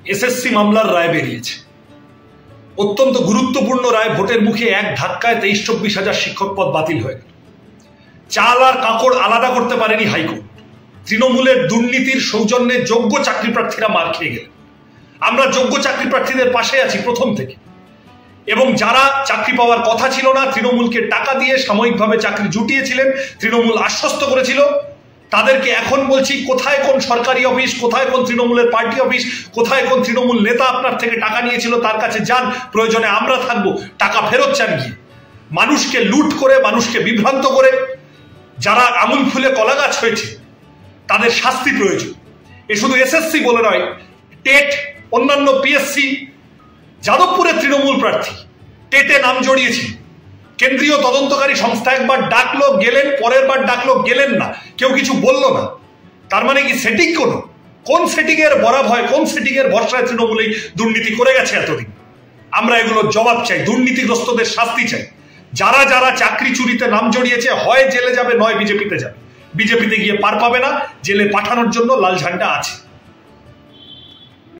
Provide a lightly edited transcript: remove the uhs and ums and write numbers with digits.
SSC মামলার রায় বেরিয়েছে। অত্যন্ত গুরুত্বপূর্ণ রায়। ভোটের মুখে এক ধাক্কায় 23-24 হাজার শিক্ষক পদ বাতিল হয়ে গেল। চাল আর কাঁকড় আলাদা করতে পারেনি হাইকোর্ট। তৃণমূলের দুর্নীতির সৌজন্যে যোগ্য চাকরি প্রার্থীরা মার খেয়ে গেলেন। আমরা যোগ্য চাকরি প্রার্থীদের পাশে আছি প্রথম থেকে, এবং যারা চাকরি পাওয়ার কথা ছিল না, তৃণমূলকে টাকা দিয়ে সাময়িকভাবে চাকরি জুটিয়েছিলেন, তৃণমূল আশ্বস্ত করেছিল, তাদেরকে এখন বলছি, কোথায় কোন সরকারি অফিস, কোথায় কোন তৃণমূলের পার্টি অফিস, কোথায় কোন তৃণমূল নেতা আপনার থেকে টাকা নিয়েছিল, তার কাছে যান, প্রয়োজনে আমরা থাকবো, টাকা ফেরত চান গিয়ে। মানুষকে লুট করে, মানুষকে বিভ্রান্ত করে যারা আঙুল ফুলে কলা গাছ হয়েছে তাদের শাস্তি প্রয়োজন। এ শুধু এসএসসি বলে নয়, টেট, অন্যান্য পিএসসি, যাদবপুরের তৃণমূল প্রার্থী টেটে নাম জড়িয়েছে, কেন্দ্রীয় তদন্তকারী সংস্থা একবার ডাকলো গেলেন, পরের বার ডাকলো গেলেন না, কেউ কিছু বলল না। তার মানে কি সেটিং? কোন সেটিং এর বরাব হয়, কোন সেটিং এর ভরসায় তৃণমূল দুর্নীতি করে গেছে এতদিন? আমরা এগুলোর জবাব চাই, দুর্নীতিগ্রস্তদের শাস্তি চাই। যারা যারা চাকরি চুরিতে নাম জড়িয়েছে হয় জেলে যাবে, নয় বিজেপিতে যাবে। বিজেপিতে গিয়ে পার পাবে না, জেলে পাঠানোর জন্য লাল ঝান্ডা আছে।